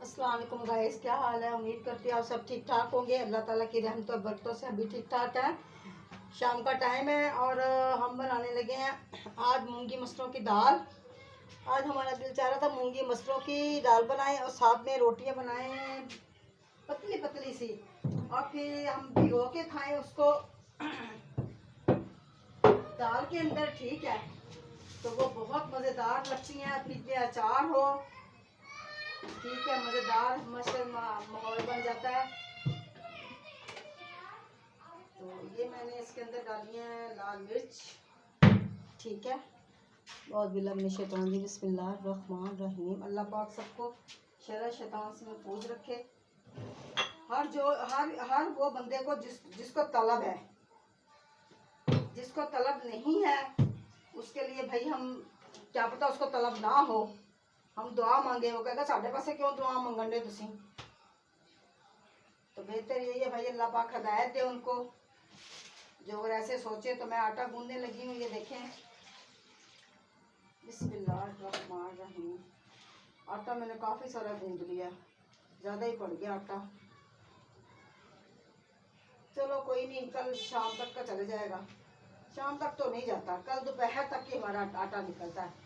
अस्सलाम वालेकुम गाइस, क्या हाल है। उम्मीद करती हूँ आप सब ठीक ठाक होंगे। अल्लाह ताला की रहमत और बरकतों से अभी ठीक ठाक है। शाम का टाइम है और हम बनाने लगे हैं आज मूंगी मसरों की दाल। आज हमारा दिल चाह रहा था मूंगी मसरों की दाल बनाएं और साथ में रोटियां बनाएं पतली पतली सी, और फिर हम भिगो के खाएं उसको दाल के अंदर। ठीक है, तो वो बहुत मज़ेदार लगती हैं। फिर में अचार हो, ठीक है, मज़ेदार माहौल बन जाता है। तो ये मैंने इसके अंदर डाली है लाल मिर्च, ठीक है। बहुत बिस्मिल्लाहिर्रहमानिर्रहीम, बिस्मिल्लाहिर्रहमानिर्रहीम। अल्लाह पाक सबको शर शैतान से महफूज रखे। हर वो बंदे को जिसको तलब है, जिसको तलब नहीं है उसके लिए भाई हम क्या पता उसको तलब ना हो, हम दुआ मांगे, वो कहेगा साढ़े पासे क्यों दुआ मंगन दे तुसी। तो बेहतर यही है भाई अल्लाह पाक हदायत दे उनको, जो अगर ऐसे सोचे। तो मैं आटा गूंदने लगी हूँ, ये देखें, बिस्मिल्लाहिर्रहमानिर्रहीम। आटा मैंने काफ़ी सारा गूंद लिया, ज़्यादा ही पड़ गया आटा। चलो कोई नहीं, कल शाम तक का चले जाएगा। शाम तक तो नहीं जाता, कल दोपहर तक ही हमारा आटा निकलता है।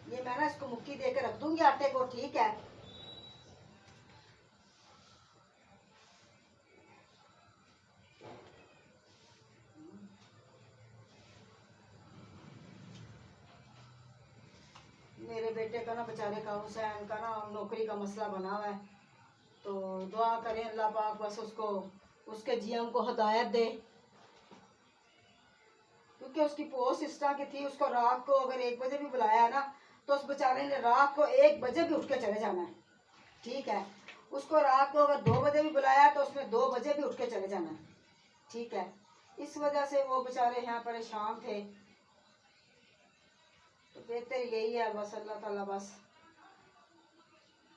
ये मैं ना इसको मुट्ठी दे के रख दूंगी आटे को, ठीक है। मेरे बेटे का ना बेचारे का, हुसैन का ना नौकरी का मसला बना हुआ है। तो दुआ करें अल्लाह पाक बस उसको, उसके जीएम को हदायत दे, क्योंकि उसकी पोस्ट इस तरह की थी। उसको रात को अगर 1 बजे भी बुलाया ना, तो उस बेचारे ने रात को 1 बजे भी उठ के चले जाना है, ठीक है। उसको रात को अगर 2 बजे भी बुलाया तो उसने 2 बजे भी उठ के चले जाना है, ठीक है। इस वजह से वो बेचारे यहाँ परेशान थे। तो बेहतर यही है बस अल्लाह ताला बस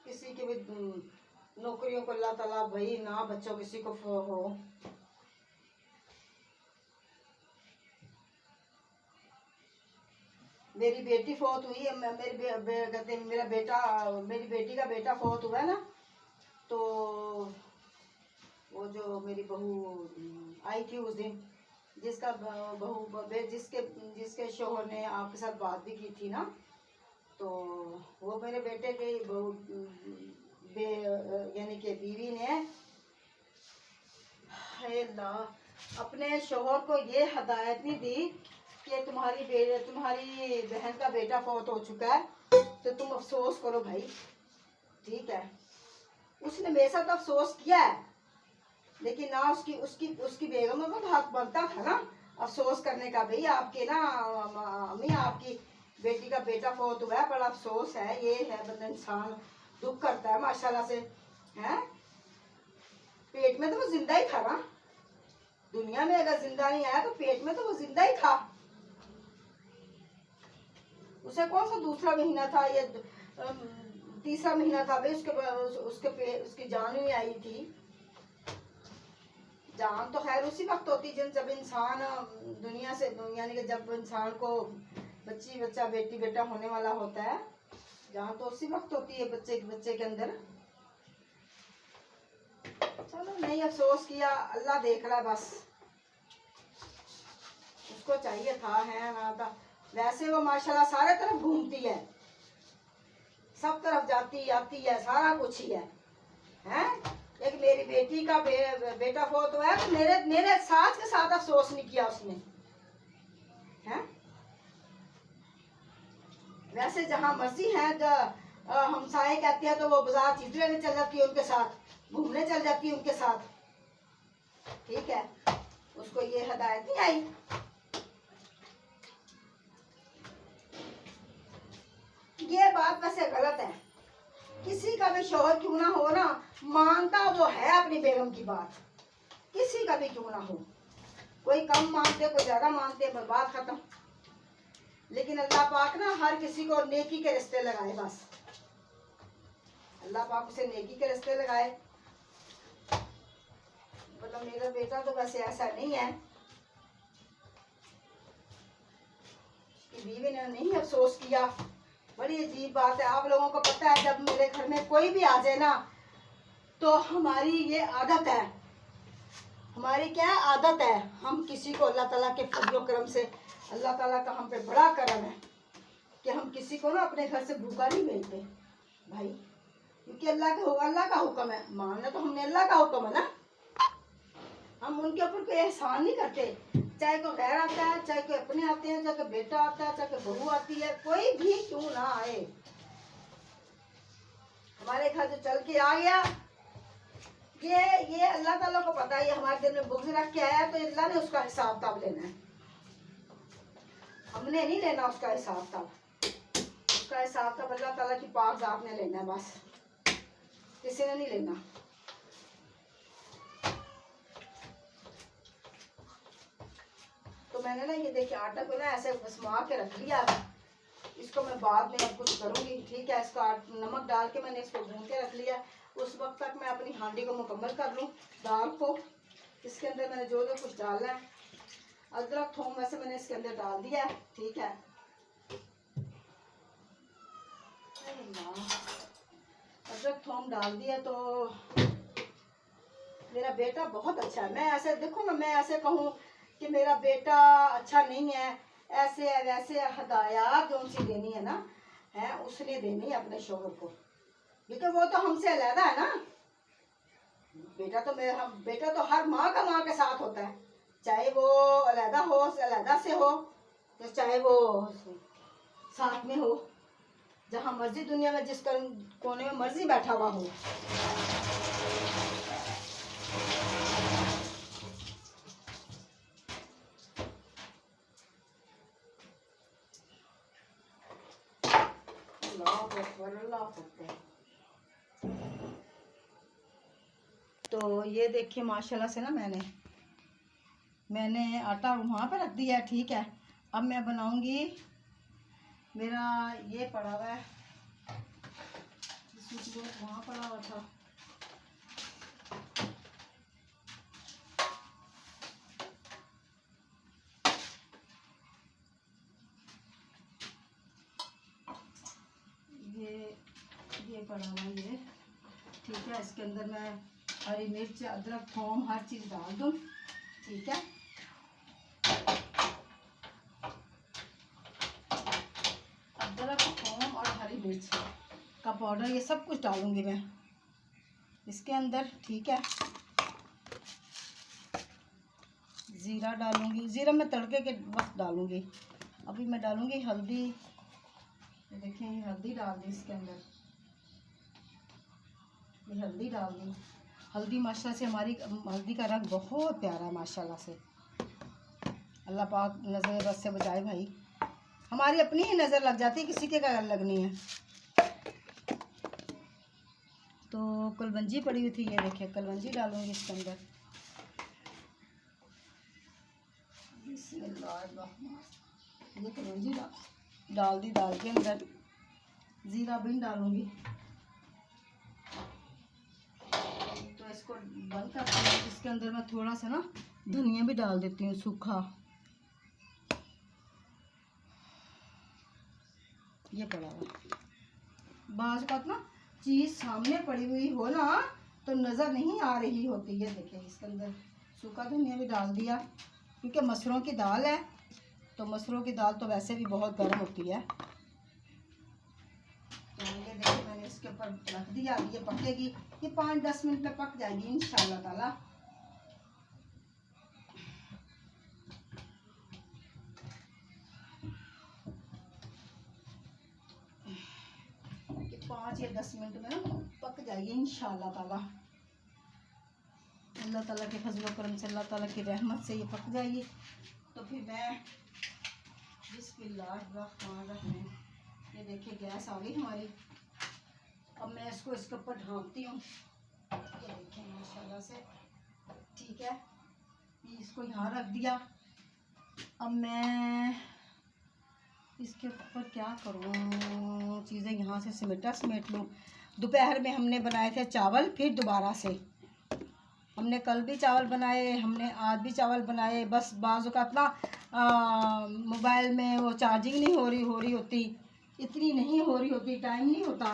किसी के भी नौकरियों को अल्लाह ताला भाई ना बच्चों किसी को हो। मेरी बेटी फौत हुई है, कहते मेरा बेटा, मेरी बेटी का बेटा फौत हुआ है ना। तो वो जो मेरी बहू आई थी उस दिन, जिसका जिसके जिसके शोहर ने आपके साथ बात भी की थी ना, तो वो मेरे बेटे के बहू यानी कि बीवी ने अपने शोहर को ये हदायत नहीं दी कि तुम्हारी बहन का बेटा फौत हो चुका है, तो तुम अफसोस करो भाई, ठीक है। उसने मेरे साथ अफसोस किया है, लेकिन ना उसकी उसकी उसकी बेगम को हक बनता था ना अफसोस करने का। भाई आपके ना अम्मी, आपकी बेटी का बेटा फौत हुआ है, बड़ा अफसोस है। ये है बंदा इंसान दुख करता है माशाल्लाह से, हैं। पेट में तो वो जिंदा ही था ना, दुनिया में अगर जिंदा नहीं आया तो पेट में तो वो जिंदा ही था। उसे कौन सा दूसरा महीना था, ये तीसरा महीना था भाई। उसकी जान ही आई थी। जान तो खैर उसी वक्त होती जब इंसान दुनिया से, यानी कि जब इंसान को बच्चा बेटी बेटा होने वाला होता है, जान तो उसी वक्त होती है बच्चे के अंदर। चलो नहीं अफसोस किया, अल्लाह देख रहा है बस। उसको चाहिए था, है ना था। वैसे वो माशाल्लाह सारे तरफ घूमती है, सब तरफ जाती आती है, सारा कुछ ही है, हैं। एक मेरी बेटी का बेटा फौत हुआ है तो मेरे सास के साथ अफसोस नहीं किया उसने, हैं। वैसे जहाँ मर्जी है, हमसाए कहते हैं तो वो बाजार चीज लेने चल जाती है उनके साथ, घूमने चल जाती है उनके साथ, ठीक है। उसको ये हदायत नहीं आई। ये बात वैसे गलत है, किसी का भी शौहर क्यों ना हो ना, मानता वो है अपनी बेगम की बात, किसी का भी क्यों ना हो। कोई कम मानते, कोई ज्यादा मानते, बस बात खत्म। लेकिन अल्लाह पाक ना हर किसी को नेकी के रिश्ते लगाए, बस अल्लाह पाक उसे नेकी के रिश्ते लगाए। मतलब मेरा बेटा तो वैसे ऐसा नहीं है, बीवी ने नहीं अफसोस किया। बड़ी अजीब बात है, आप लोगों को पता है जब मेरे घर में कोई भी आ जाए ना, तो हमारी ये आदत है, हमारी क्या आदत है, हम किसी को अल्लाह ताला के फजल करम से, अल्लाह ताला का हम पे बड़ा करम है कि हम किसी को ना अपने घर से भूखा नहीं भेजते भाई, क्योंकि अल्लाह का हुक्म है, मानना तो हमने अल्लाह का हुक्म है ना। हम उनके ऊपर कोई एहसान नहीं करते, चाहे कोई गैर आता है, चाहे कोई अपने आते हैं, चाहे कोई बेटा आता है, चाहे कोई बहू आती है, कोई भी क्यों ना आए, हमारे घर जो चल के आ गया, ये अल्लाह ताला को पता है, ये हमारे दिल में बुग़्ज़ रख के आया है, तो अल्लाह ने उसका हिसाब किताब लेना है, हमने नहीं लेना उसका हिसाब किताब। उसका हिसाब किताब अल्लाह ताला की पाक ज़ात ने लेना है, बस किसी ने नहीं लेना। तो मैंने ना ये देखिए आटा को ना ऐसे घुमा के रख लिया, इसको मैं बाद में अब कुछ करूँगी, ठीक है। इसका नमक डाल के मैंने इसको भून के रख लिया, उस वक्त तक मैं अपनी हांडी को मुकम्मल कर लूँ। दाल को इसके अंदर मैंने जो जो कुछ डालना है, अदरक थोम वैसे मैंने इसके अंदर डाल दिया है, ठीक है। अदरक थोम डाल दिया तो मेरा बेटा बहुत अच्छा है। मैं ऐसे देखो ना, मैं ऐसे कहूँ कि मेरा बेटा अच्छा नहीं है, ऐसे है वैसे हदायत जो उनसे देनी है ना, है उसने देनी है अपने शोहर को, क्योंकि वो तो हमसे अलग है ना। बेटा तो हर माँ का माँ के साथ होता है, चाहे वो अलहदा हो, अलहदा से हो, तो चाहे वो साथ में हो, जहाँ मर्जी दुनिया में जिस कोने में मर्जी बैठा हुआ हो। तो ये देखिए माशाल्लाह से ना मैंने आटा वहाँ पे रख दिया है, ठीक है। अब मैं बनाऊंगी, मेरा ये पड़ा हुआ है, वहाँ पड़ा हुआ था, ये पड़ा हुआ ये, ठीक है। इसके अंदर मैं हरी मिर्च, अदरक, थोम हर चीज़ डाल दूँ, ठीक है। अदरक, थोम और हरी मिर्च का पाउडर ये सब कुछ डालूंगी मैं इसके अंदर, ठीक है। ज़ीरा डालूंगी, ज़ीरा मैं तड़के के वक्त डालूंगी। अभी मैं डालूंगी हल्दी, देखिए ये हल्दी डाल दी इसके अंदर, ये हल्दी डाल दी। हल्दी माशाल्लाह से हमारी हल्दी का रंग बहुत प्यारा है माशाल्लाह से, अल्लाह पाक नज़र बस से बचाए भाई, हमारी अपनी ही नज़र लग जाती है, किसी के का लगनी है। तो कलवंजी पड़ी हुई थी, ये देखिए कलवंजी डालूंगी इसके अंदर, ये कलवंजी डाल दी दाल के अंदर। ज़ीरा भी डालूंगी, तो इसको बंद करती हूँ। इसके अंदर मैं थोड़ा सा ना धनिया भी डाल देती हूँ सूखा, ये पड़ा हुआ। बाज का ना चीज़ सामने पड़ी हुई हो ना तो नज़र नहीं आ रही होती, ये देखिए इसके अंदर सूखा धनिया भी डाल दिया, क्योंकि मसूरों की दाल है, तो मसूरों की दाल तो वैसे भी बहुत गर्म होती है। तो ये देखिए मैंने इसके ऊपर रख दिया, ये पकेगी, ये 5-10 मिनट में पक जाएगी इंशाल्लाह ताला। ये 5 या 10 मिनट में ना पक जाएगी इंशाल्लाह ताला, अल्लाह ताला के फजल करम से, अल्लाह ताला की रहमत से ये पक जाएगी। तो फिर मैं बिस्मिल्लाहिर्रहमानिर्रहीम, ये देखिए गैस आ गई हमारी, अब मैं इसके ऊपर ढाँपती हूँ। ये देखिए माशाल्लाह से ठीक है। ये इसको यहाँ रख दिया। अब मैं इसके ऊपर क्या करूँ, चीज़ें यहाँ से समेट लूँ। दोपहर में हमने बनाए थे चावल, फिर दोबारा से हमने कल भी चावल बनाए, हमने आज भी चावल बनाए। बस बाज़ औक़ात ना मोबाइल में वो चार्जिंग नहीं हो रही होती, इतनी नहीं हो रही होती, टाइम नहीं होता,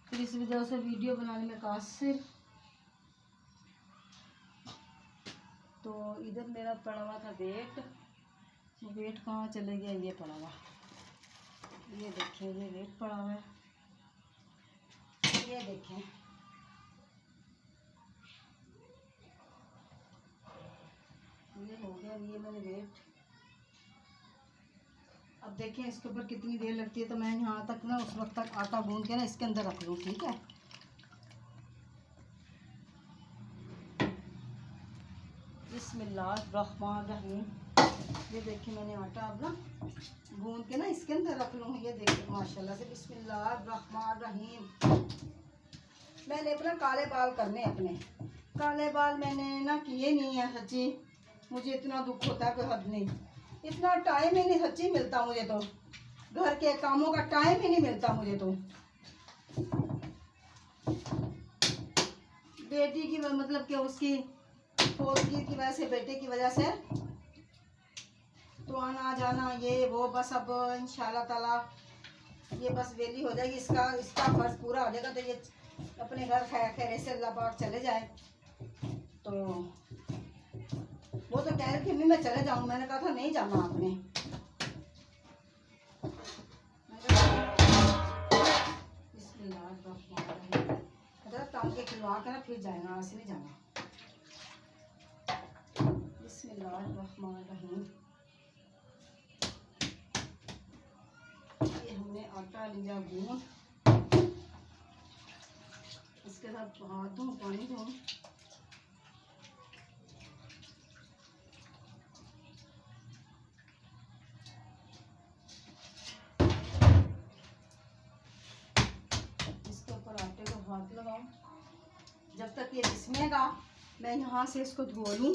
फिर इस वजह से वीडियो बनाने में कासिर। तो इधर मेरा पड़ा हुआ था वेट कहाँ चले गया, ये पड़ा हुआ, ये देखें, ये वेट पड़ा हुआ है, ये देखें। ये हो गया, ये मैंने वेट। अब देखें इसके ऊपर कितनी देर लगती है, तो मैं यहाँ तक ना उस वक्त तक आटा गूंद के ना इसके अंदर रख लूँ, ठीक है। बिस्मिल्लाहिर्रहमानिर्रहीम। ये देखिए मैंने आटा अब ना गूंद के ना इसके अंदर रख लूँ। ये देखिए माशाल्लाह से बिस्मिल्लाहिर्रहमानिर्रहीम। मैंने अपना काले बाल करने, अपने काले बाल मैंने ना किए नहीं है सच्ची। मुझे इतना दुख होता है कोई हद नहीं, इतना टाइम ही नहीं सच्ची मिलता मुझे, तो घर के कामों का टाइम ही नहीं मिलता मुझे। तो बेटी की मतलब कि उसकी पोतगी की वजह से, बेटे की वजह से तो आना जाना ये वो, बस अब इंशाल्लाह ताला ये बस वेली हो जाएगी, इसका फर्ज पूरा हो जाएगा, तो ये अपने घर खैर से अल्लाह पाक चले जाए। तो वो तो कह रही थी मम्मी मैं चले जाऊँ, मैंने कहा था नहीं जाना आपने। काम के खिलवा के ना फिर जाएगा, ऐसे नहीं जाना। बिस्मिल्लाहिर्रहमानिर्रहीम। ये हमने आटा लिया गूंद, इसके साथ हाथ दूँ, पानी दूँ। इसके ऊपर आटे को हाथ लगाऊं, जब तक ये जिसमेगा मैं यहाँ से इसको धो लूँ।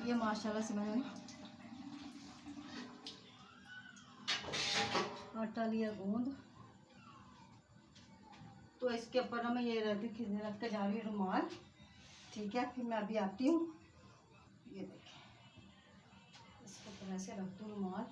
ये माशाल्लाह से मैंने आटा लिया गूंद, तो इसके ऊपर मैं ये रख के जा रही हूँ रुमाल, ठीक है। फिर मैं अभी आती हूँ। ये देखिए इसके ऊपर ऐसे रख दूँ रुमाल।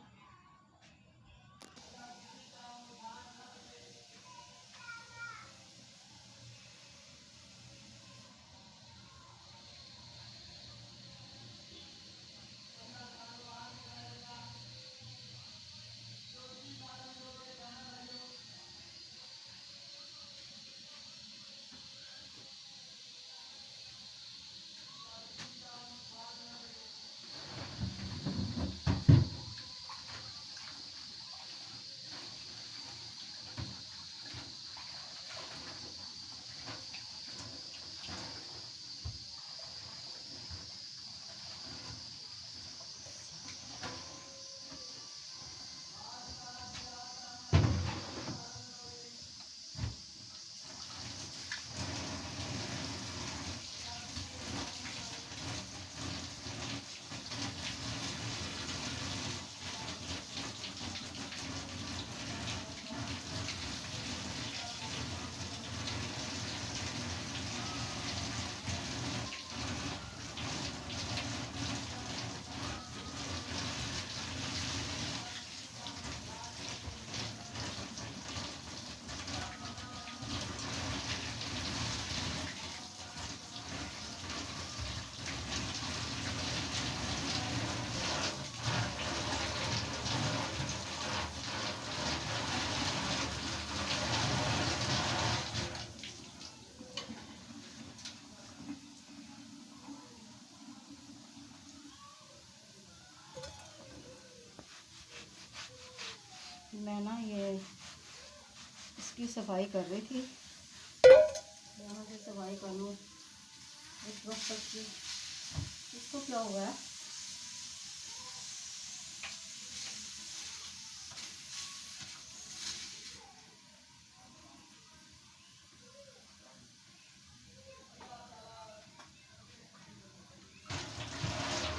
मैं ना ये इसकी सफाई कर रही थी, यहाँ से सफाई कर लूँ इस वक्त तक की। इसको क्या हुआ है,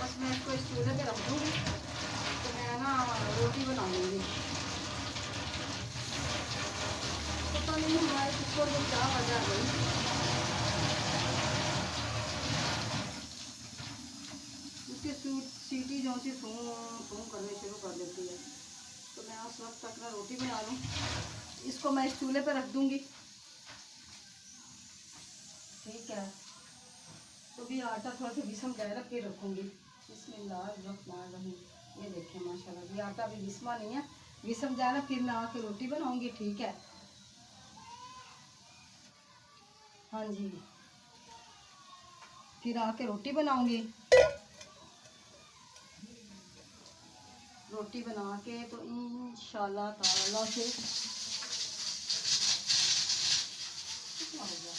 बस मैं इसको इस चूल्हे पे रख दूँगी तो मैं ना रोटी बना लूँगी। पता नहीं हमारे कुकर में क्या वजह आ गई, उसकी सीटी जो सी फूँ फूँ करने शुरू कर देती है। तो मैं उस वक्त तक ना रोटी बना लूँ, इसको मैं इस चूल्हे पे रख दूँगी। ठीक है, तो भी आटा थोड़ा सा विस्म जाए रख के रखूँगी। बिस्मिल्लाहिर्रहमानिर्रहीम। ये देखें माशाल्लाह ये आटा भी विस्मा नहीं है, विस्म जाए ना फिर मैं आके रोटी बनाऊँगी। ठीक है, हाँ जी, फिर आके रोटी बनाऊँगी। रोटी बना के तो इंशाल्लाह ताला से क्या होगा।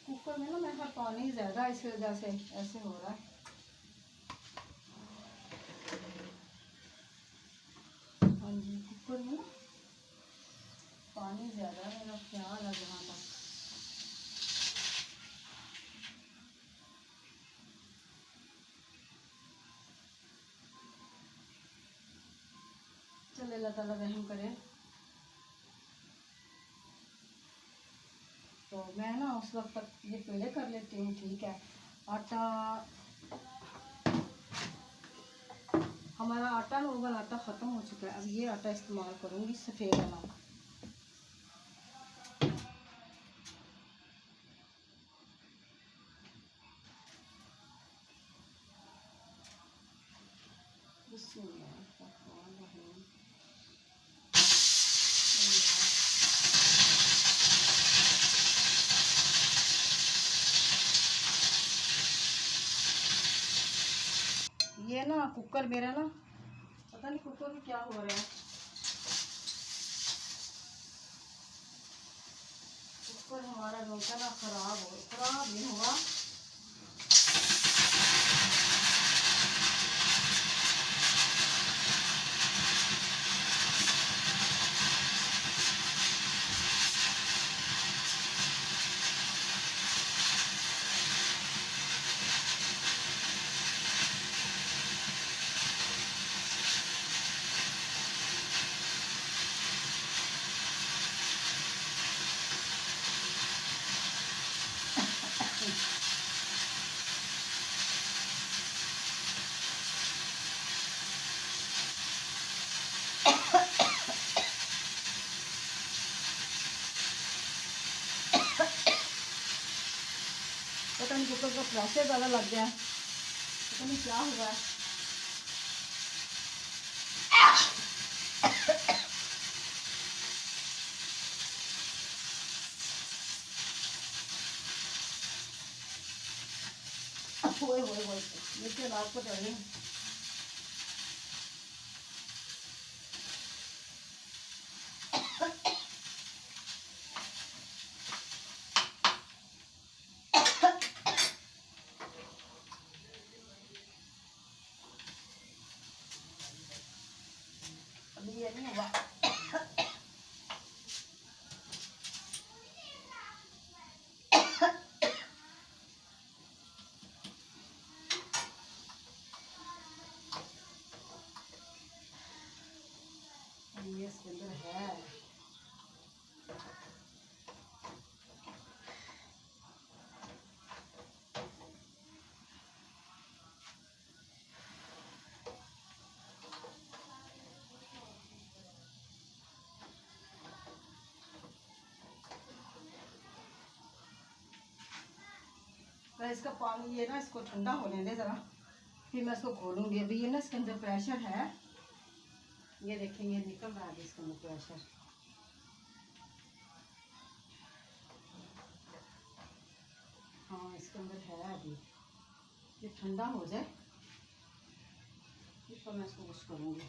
कुकर में ना मेरे पास पानी ज़्यादा है, इस वजह से ऐसे हो रहा है। हाँ जी, कुकर में ना पानी ज़्यादा है, मेरा ख्याल है जहाँ तक। चल अल्लाह ताला रहम करे। तो मैं ना उस वक्त तक ये पेड़े कर लेती हूँ। ठीक है, आटा हमारा आटा नॉर्मल आटा ख़त्म हो चुका है, अब ये आटा इस्तेमाल करूँगी सफ़ेद वाला। ये ना कुकर मेरा ना पता नहीं कुकर में क्या हो रहा है, कुकर हमारा जो है ना ख़राब नहीं हुआ। पता नहीं कुकर का प्रेशर ज़्यादा लग गया है, पता नहीं क्या हुआ है। ओए ओए ओए, नीचे नाक को चढ़ रही। अभी ये नहीं हुआ। ये इसके अंदर है, तो इसका पानी ये ना इसको ठंडा होने दे ज़रा, फिर मैं इसको खोलूँगी। अभी ये ना इसके अंदर प्रेशर है, ये देखिए ये निकल रहा है इसका प्रेशर। हाँ इसके अंदर है अभी, ये ठंडा हो जाए फिर मैं इसको कुछ करूँगी।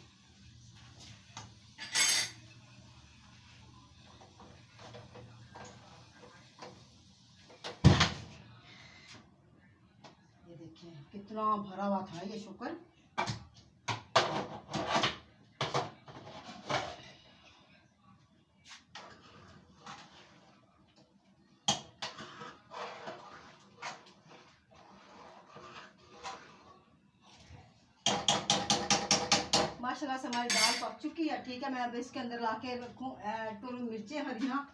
ये देखिए कितना भरा हुआ था ये शुक्र। माशाल्लाह से हमारी दाल पक चुकी है। ठीक है, मैं अब इसके अंदर ला के रखूँ ऐड करूँ मिर्चें हरियाँ।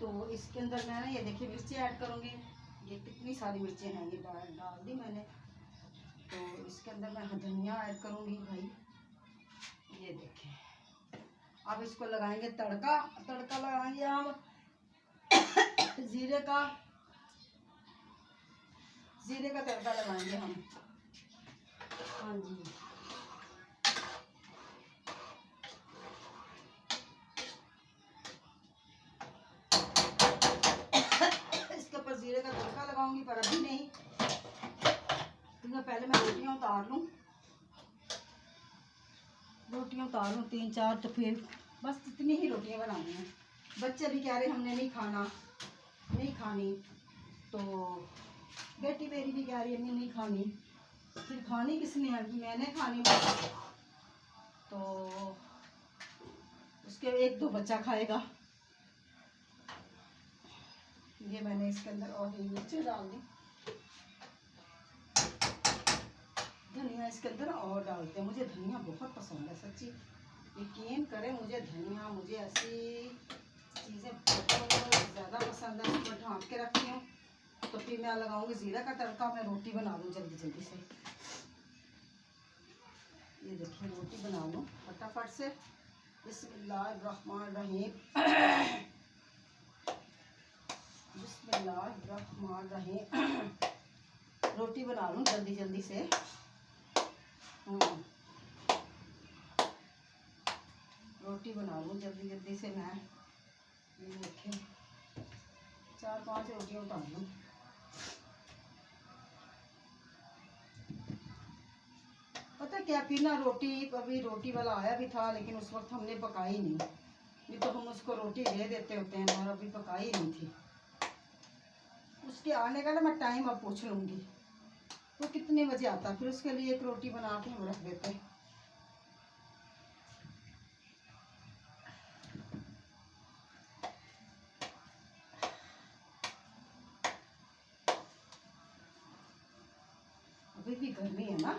तो इसके अंदर मैं ये देखिए मिर्चें ऐड करूँगी। ये कितनी सारी मिर्चें हैं, ये डाल दी मैंने। तो इसके अंदर मैं धनिया ऐड करूँगी भाई। ये देखिए अब इसको लगाएंगे तड़का। तड़का लगाएंगे हम जीरे का तड़का लगाएंगे हम। हाँ जी, इसके ऊपर जीरे का तड़का लगाऊंगी, पर अभी नहीं, क्योंकि पहले मैं रोटियां उतार लूँ। रोटियां उतार लूँ 3-4, तो फिर बस इतनी ही रोटियां बनानी हैं। बच्चे भी कह रहे हमने नहीं खानी, तो बेटी मेरी भी कह रही है नहीं खानी। फिर खानी किसने है, मैंने खानी। तो उसके 1-2 बच्चा खाएगा। ये मैंने इसके अंदर और मिर्चें डाल दी, धनिया इसके अंदर और डालते हैं। मुझे धनिया बहुत पसंद है सच्ची, यकीन करें मुझे धनिया, मुझे ऐसी चीज़ें बहुत ज़्यादा पसंद है। उसको ढाँक के रखती हूँ, तो फिर मैं लगाऊंगी जीरा का तड़का। मैं रोटी बना लूँ जल्दी से। ये देखिए रोटी बना लूँ फटाफट से। बिस्मिल्लाहिर्रहमानिर्रहीम। बिस्मिल्लाहिर्रहमानिर्रहीम। रोटी बना लूँ जल्दी से। रोटी बना लूँ जल्दी से मैं। ये देखिए 4-5 रोटियाँ उतार लूँ। पता क्या, फिर ना रोटी, अभी रोटी वाला आया भी था, लेकिन उस वक्त हमने पकाई नहीं तो हम उसको रोटी दे देते होते हैं, और अभी पकाई नहीं थी। उसके आने का ना मैं टाइम अब पूछ लूँगी, वो कितने बजे आता, फिर उसके लिए एक रोटी बना के हम रख देते हैं। अभी भी गर्मी है ना।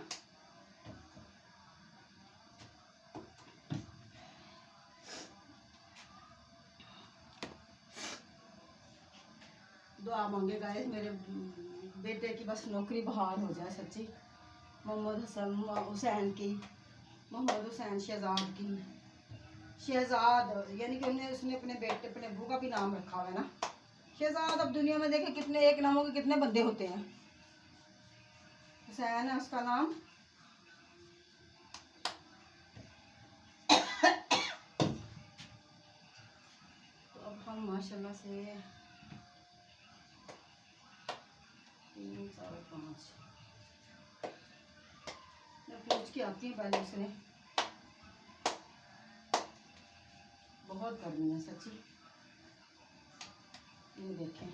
दुआ मांगे गाइस, मेरे बेटे की बस नौकरी बहाल हो जाए सच्ची। मोहम्मद हुसैन की, मोहम्मद हुसैन शहजाद की, शहजाद यानी कि उसने अपने बेटे, अपने अबू का भी नाम रखा हुआ है ना शहजाद। अब दुनिया में देखे कितने, एक नामों के कितने बंदे होते हैं। हुसैन है उसका नाम। तो अब हम माशाल्लाह से 3, 4, 5 मैं पूछ के आती हूँ पहले उसने। बहुत गर्मी है सच्ची। ये देखें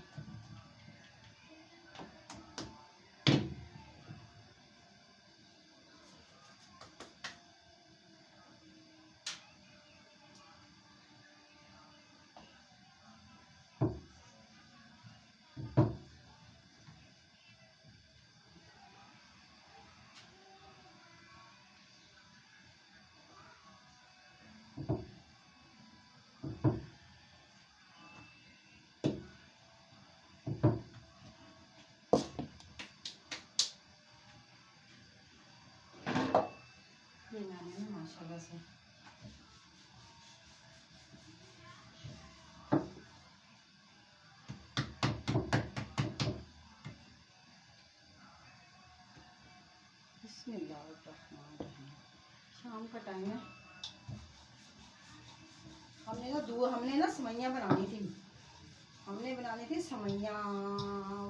ये मैंने ना माशाल्लाह से बिस्मिल्लाहिर्रहमानिर्रहीम। शाम का टाइम है। हमने ना सेवइयाँ बनानी थी। हमने बनानी थी सेवइयाँ,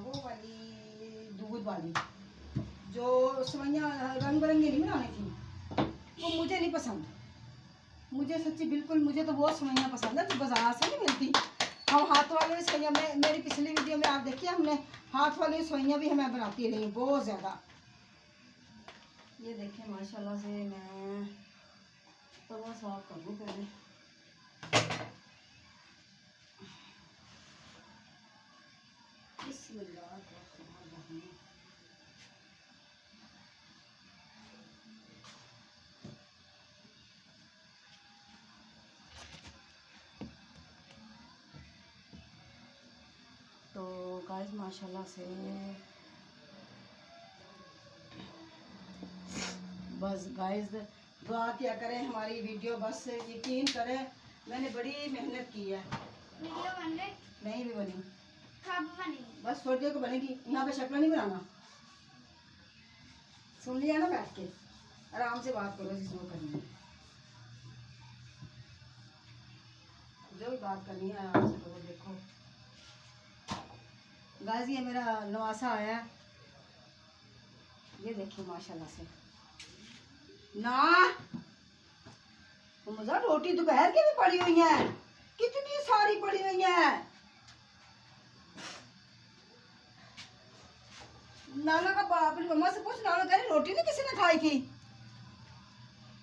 वो वाली दूध वाली, जो सेवइयाँ रंग बिरंगी नहीं बनानी थी। वो मुझे नहीं पसंद। मुझे सच्ची बिल्कुल, मुझे तो वो सेवइयाँ पसंद है जो बाजार से नहीं मिलती। हम हाथ वाली सेवइयाँ में, मेरी पिछली वीडियो में आप देखिए, हमने हाथ वाली सेवइयाँ भी हमें बनाती रही बहुत ज़्यादा। ये देखें माशाल्लाह से मैं तवा साफ कर लूँ पहले। बिस्मिल्लाहिर्रहमानिर्रहीम। तो गाइस माशाल्लाह से बस गाइस दुआ किया करें हमारी वीडियो, बस यकीन करें मैंने बड़ी मेहनत की है। वीडियो बन रही? नहीं भी बनी। कब बनेगी? बस थोड़ी देर को बनेगी। यहाँ पे शक्ल नहीं बनाना, सुन लिया ना, बैठ के आराम से बात करो जिसमें करनी है, जो भी बात करनी है आराम से करो। देखो गाइस ये मेरा नवासा आया है, ये देखिए माशाल्लाह से ना। तो मजा, रोटी दोपहर की भी पड़ी हुई है, कितनी सारी पड़ी हुई है। नाना का बाप, मम्मा से पूछ, नाना कह रही रोटी नहीं किसी ने खाई थी,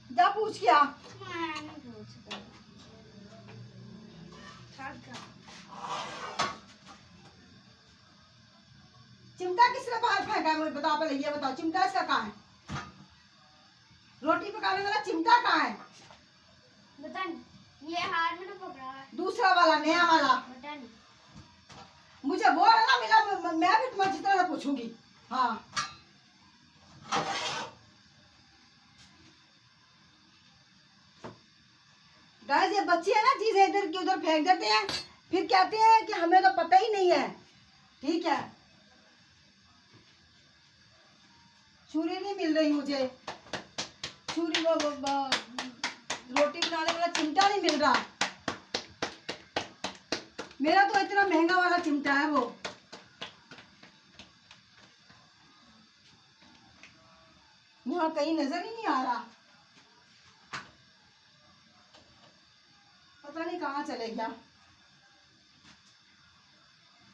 जा पूछ क्या। मैं नहीं पूछता। चिमटा किसने बाहर फेंका है, मुझे बता पहले, ये बताओ चिमटा इसका कहाँ है? रोटी पकाने वाला चिमटा कहाँ है? बता नहीं, ये हाथ में तो पकड़ा है। दूसरा वाला, नया वाला। बता नहीं। मुझे वो ना मिला, मैं भी तुम्हारी जितना पूछूंगी। हाँ गाइस ये बच्चे है ना, चीजें इधर की उधर फेंक देते हैं, फिर कहते हैं कि हमें तो पता ही नहीं है। ठीक है, छुरी नहीं मिल रही मुझे, छुरी वो रोटी बनाने वाला चिमटा नहीं मिल रहा। मेरा तो इतना महंगा वाला चिमटा है वो। यहाँ कहीं नजर ही नहीं आ रहा, पता नहीं कहाँ चले गया।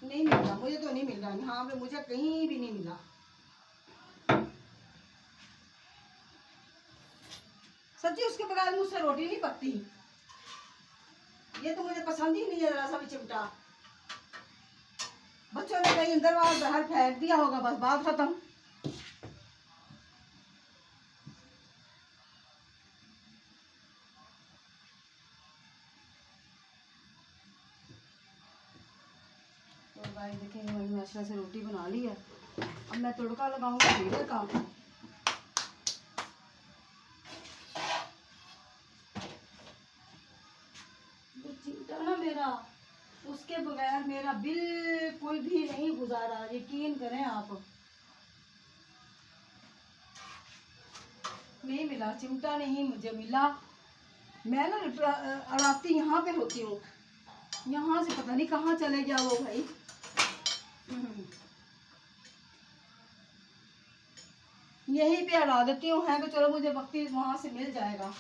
नहीं मिल रहा मुझे, तो नहीं मिल रहा यहाँ पे, मुझे कहीं भी नहीं मिला। सच्ची उसके बगैर मुझसे रोटी नहीं पकती। ये तो मुझे पसंद ही नहीं है जरा सा भी चिमटा। बच्चों ने कहीं अंदर बाहर फेंक दिया होगा, बस बात खत्म। तो गाइस देखेंगे, मैंने अच्छा से रोटी बना ली है। अब मैं तड़का लगाऊंगा जीरे का। चिमटा ना मेरा, उसके बगैर मेरा बिल्कुल भी नहीं गुजारा, यकीन करें आप। नहीं मिला चिमटा, नहीं मुझे मिला। मैं ना राती यहाँ पे होती हूँ, यहाँ से पता नहीं कहाँ चले गया वो भाई। यहीं पे हटा देती हूँ, है कि चलो मुझे वक्ती वहां से मिल जाएगा।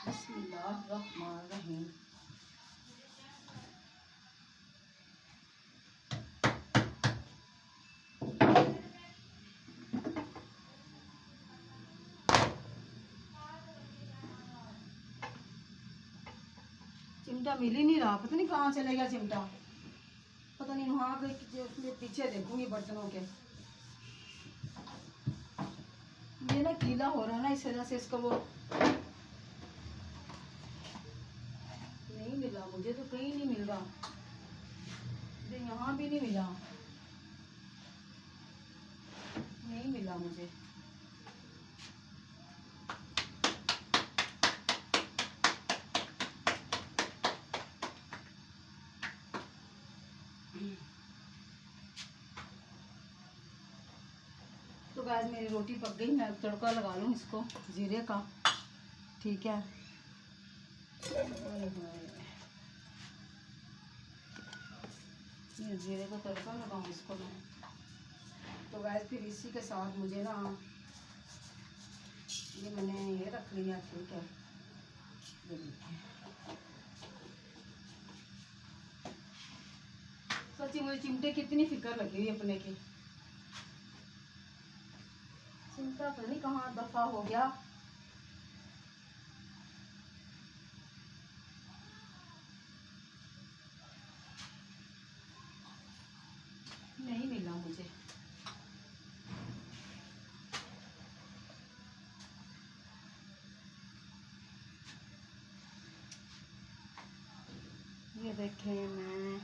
बिस्मिल्लाहिर्रहमानिर्रहीम। चिमटा मिल ही नहीं रहा, पता नहीं कहाँ चले गया चिमटा। पता नहीं वहां के पीछे देखूंगी बर्तनों के। ये ना गीला हो रहा है ना, इस वजह से इसको वो नहीं मिला मुझे, तो कहीं नहीं मिल रहा। यहाँ भी नहीं मिला, नहीं मिला मुझे। तो गाइस मेरी रोटी पक गई, मैं अब तड़का लगा लूँ इसको जीरे का, ठीक है। ये जीरे का तड़का लगाऊँ इसको मैं। तो गाइस फिर इसी के साथ मुझे ना ये मैंने ये रख लिया, ठीक है। ये देखिए, सच्ची मुझे चिमटे कितनी फिक्र लगी हुई अपने की, चिमटा पता नहीं कहाँ दफा हो गया। नहीं मिला मुझे। ये देखें, मैं